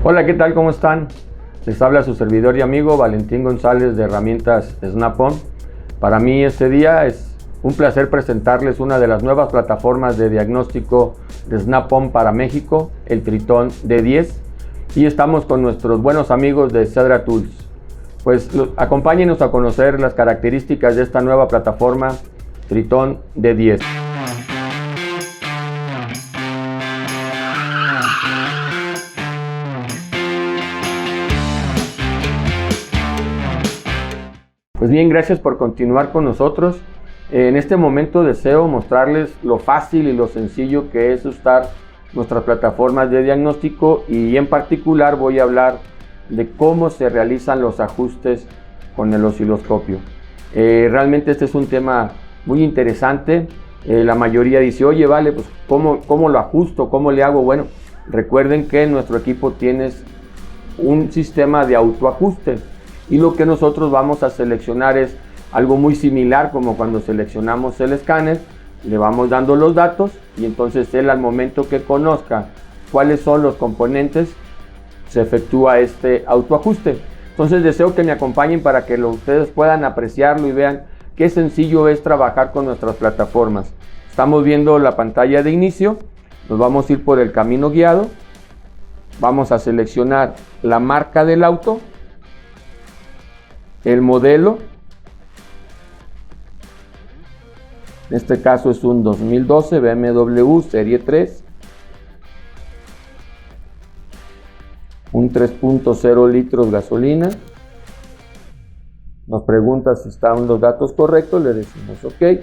Hola, ¿qué tal? ¿Cómo están? Les habla su servidor y amigo Valentín González de Herramientas Snap-on. Para mí este día es un placer presentarles una de las nuevas plataformas de diagnóstico de Snap-on para México, el Tritón D10, y estamos con nuestros buenos amigos de Cedra Tools. Pues acompáñenos a conocer las características de esta nueva plataforma Tritón D10. Pues bien, gracias por continuar con nosotros. En este momento deseo mostrarles lo fácil y lo sencillo que es usar nuestras plataformas de diagnóstico, y en particular voy a hablar de cómo se realizan los ajustes con el osciloscopio. Realmente este es un tema muy interesante. La mayoría dice, oye, vale, pues ¿cómo lo ajusto? ¿Cómo le hago? Bueno, recuerden que en nuestro equipo tienes un sistema de autoajuste. Y lo que nosotros vamos a seleccionar es algo muy similar como cuando seleccionamos el escáner. Le vamos dando los datos y entonces él, al momento que conozca cuáles son los componentes, se efectúa este autoajuste. Entonces deseo que me acompañen para que ustedes puedan apreciarlo y vean qué sencillo es trabajar con nuestras plataformas. Estamos viendo la pantalla de inicio. Nos vamos a ir por el camino guiado. Vamos a seleccionar la marca del auto, el modelo. En este caso es un 2012 BMW Serie 3, un 3.0 litros gasolina. Nos pregunta si están los datos correctos, le decimos OK.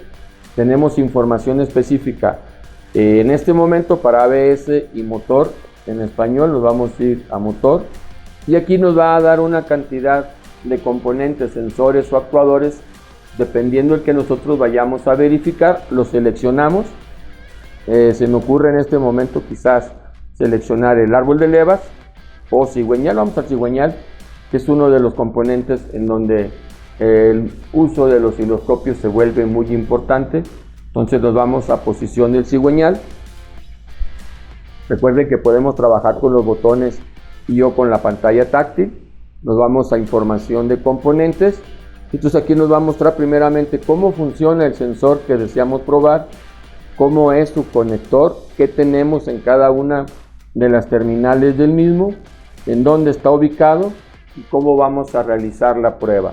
Tenemos información específica en este momento para ABS y motor. En español nos vamos a ir a motor, y aquí nos va a dar una cantidad de componentes, sensores o actuadores, dependiendo del que nosotros vayamos a verificar. Lo seleccionamos. Se me ocurre en este momento quizás seleccionar el árbol de levas o cigüeñal. Vamos al cigüeñal, que es uno de los componentes en donde el uso del osciloscopio se vuelve muy importante. Entonces nos vamos a posición del cigüeñal. Recuerden que podemos trabajar con los botones y o con la pantalla táctil. Nos vamos a información de componentes. Entonces aquí nos va a mostrar primeramente cómo funciona el sensor que deseamos probar, cómo es su conector, qué tenemos en cada una de las terminales del mismo, en dónde está ubicado y cómo vamos a realizar la prueba.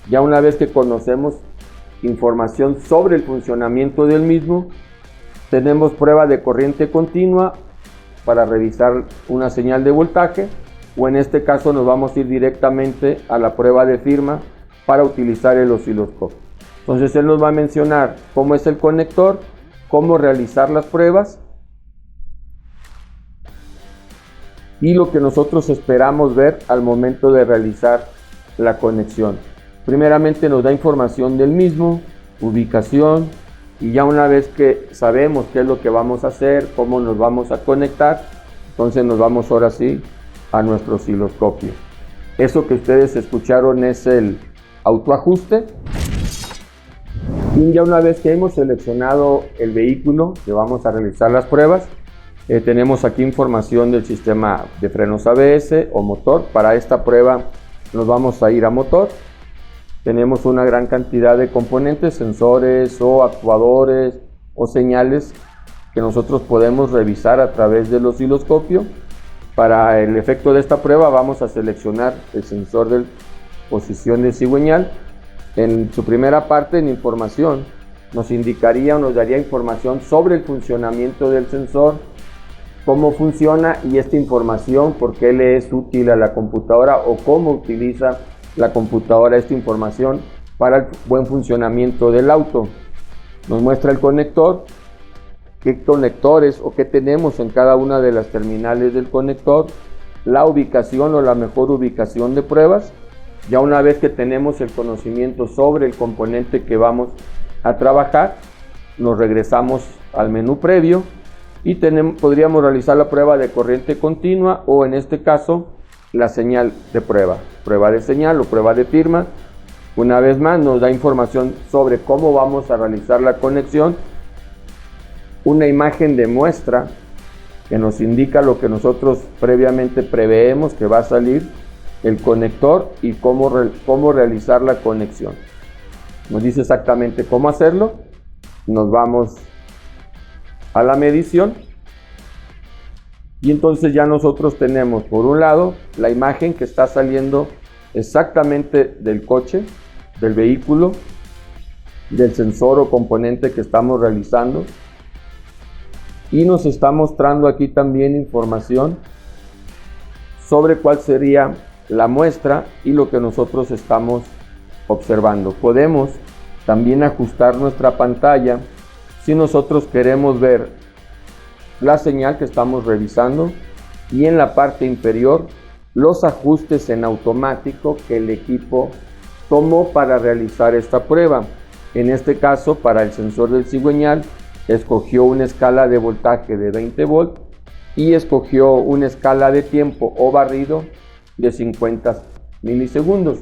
Ya una vez que conocemos información sobre el funcionamiento del mismo, tenemos prueba de corriente continua para revisar una señal de voltaje, o en este caso nos vamos a ir directamente a la prueba de firma para utilizar el osciloscopio. Entonces él nos va a mencionar cómo es el conector, cómo realizar las pruebas y lo que nosotros esperamos ver al momento de realizar la conexión. Primeramente nos da información del mismo, ubicación, y ya una vez que sabemos qué es lo que vamos a hacer, cómo nos vamos a conectar, entonces nos vamos ahora sí a nuestro osciloscopio. Eso que ustedes escucharon es el autoajuste. Y ya una vez que hemos seleccionado el vehículo que vamos a realizar las pruebas, tenemos aquí información del sistema de frenos ABS o motor. Para esta prueba nos vamos a ir a motor. Tenemos una gran cantidad de componentes, sensores o actuadores o señales que nosotros podemos revisar a través del osciloscopio. Para el efecto de esta prueba vamos a seleccionar el sensor de posición de cigüeñal. En su primera parte, en información, nos indicaría o nos daría información sobre el funcionamiento del sensor, cómo funciona, y esta información por qué le es útil a la computadora o cómo utiliza la computadora esta información para el buen funcionamiento del auto. Nos muestra el conector, qué conectores o qué tenemos en cada una de las terminales del conector, la ubicación o la mejor ubicación de pruebas. Ya una vez que tenemos el conocimiento sobre el componente que vamos a trabajar, nos regresamos al menú previo y podríamos realizar la prueba de corriente continua, o en este caso la señal de prueba de señal o prueba de firma. Una vez más nos da información sobre cómo vamos a realizar la conexión, una imagen de muestra que nos indica lo que nosotros previamente preveemos que va a salir el conector y cómo realizar la conexión. Nos dice exactamente cómo hacerlo. Nos vamos a la medición y entonces ya nosotros tenemos por un lado la imagen que está saliendo exactamente del coche, del vehículo, del sensor o componente que estamos realizando, y nos está mostrando aquí también información sobre cuál sería la muestra y lo que nosotros estamos observando. Podemos también ajustar nuestra pantalla si nosotros queremos ver la señal que estamos revisando y en la parte inferior los ajustes en automático que el equipo tomó para realizar esta prueba. En este caso, para el sensor del cigüeñal, escogió una escala de voltaje de 20 volt y escogió una escala de tiempo o barrido de 50 milisegundos.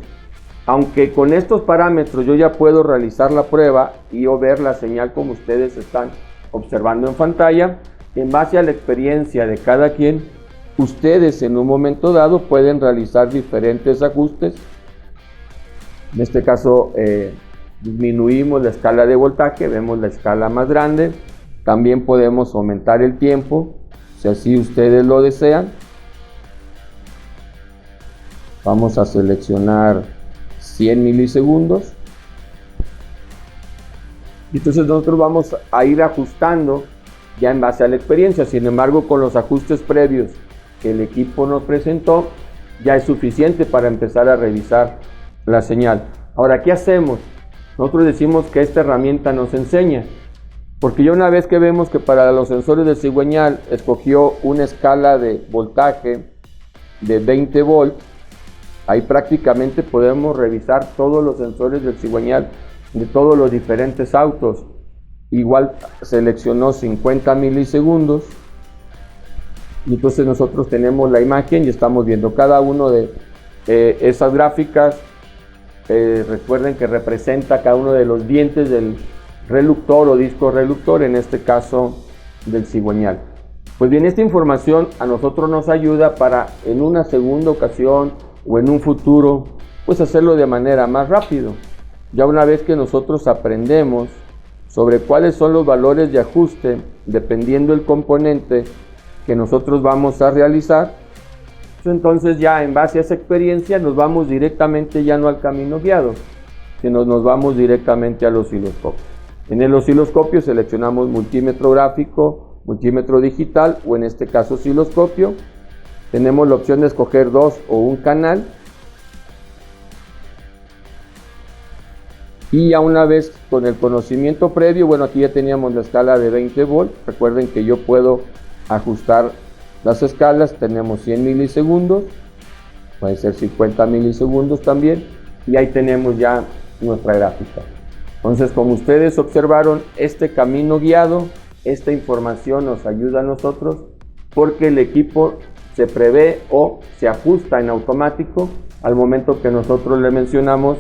Aunque con estos parámetros yo ya puedo realizar la prueba y o ver la señal como ustedes están observando en pantalla, en base a la experiencia de cada quien, ustedes en un momento dado pueden realizar diferentes ajustes. En este caso disminuimos la escala de voltaje, vemos la escala más grande. También podemos aumentar el tiempo, si así ustedes lo desean. Vamos a seleccionar 100 milisegundos. Y entonces nosotros vamos a ir ajustando ya en base a la experiencia. Sin embargo, con los ajustes previos que el equipo nos presentó, ya es suficiente para empezar a revisar la señal. Ahora, ¿qué hacemos? Nosotros decimos que esta herramienta nos enseña, porque ya una vez que vemos que para los sensores del cigüeñal escogió una escala de voltaje de 20 volts, ahí prácticamente podemos revisar todos los sensores del cigüeñal de todos los diferentes autos. Igual seleccionó 50 milisegundos y entonces nosotros tenemos la imagen y estamos viendo cada uno de esas gráficas. Recuerden que representa cada uno de los dientes del reluctor o disco reluctor, en este caso del cigüeñal. Pues bien, esta información a nosotros nos ayuda para en una segunda ocasión o en un futuro pues hacerlo de manera más rápido. Ya una vez que nosotros aprendemos sobre cuáles son los valores de ajuste dependiendo del componente que nosotros vamos a realizar, entonces ya en base a esa experiencia nos vamos directamente ya no al camino guiado, sino nos vamos directamente al osciloscopio. En el osciloscopio seleccionamos multímetro gráfico, multímetro digital o en este caso osciloscopio. Tenemos la opción de escoger 2 o un canal. Y ya una vez con el conocimiento previo, bueno, aquí ya teníamos la escala de 20 volts. Recuerden que yo puedo ajustar las escalas. Tenemos 100 milisegundos, puede ser 50 milisegundos también. Y ahí tenemos ya nuestra gráfica. Entonces, como ustedes observaron, este camino guiado, esta información nos ayuda a nosotros porque el equipo se prevé o se ajusta en automático al momento que nosotros le mencionamos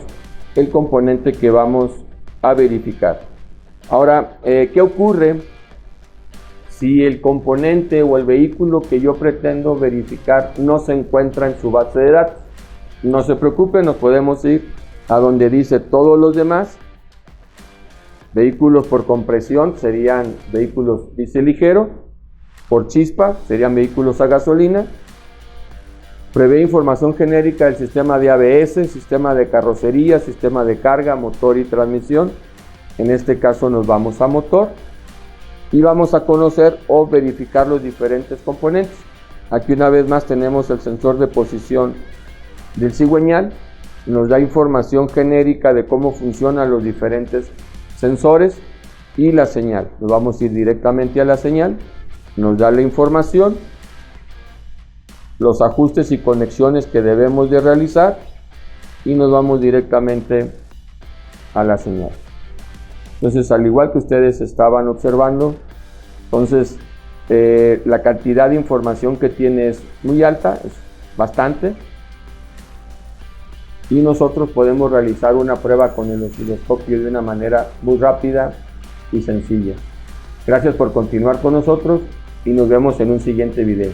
el componente que vamos a verificar. Ahora, ¿qué ocurre si el componente o el vehículo que yo pretendo verificar no se encuentra en su base de datos? No se preocupen, nos podemos ir a donde dice todos los demás. Vehículos por compresión serían vehículos diésel ligero, por chispa serían vehículos a gasolina. Prevé información genérica del sistema de ABS, sistema de carrocería, sistema de carga, motor y transmisión. En este caso nos vamos a motor y vamos a conocer o verificar los diferentes componentes. Aquí una vez más tenemos el sensor de posición del cigüeñal. Nos da información genérica de cómo funcionan los diferentes sensores y la señal. Nos vamos a ir directamente a la señal. Nos da la información, los ajustes y conexiones que debemos de realizar y nos vamos directamente a la señal. Entonces, al igual que ustedes estaban observando, entonces la cantidad de información que tiene es muy alta, es bastante, y nosotros podemos realizar una prueba con el osciloscopio de una manera muy rápida y sencilla. Gracias por continuar con nosotros y nos vemos en un siguiente video.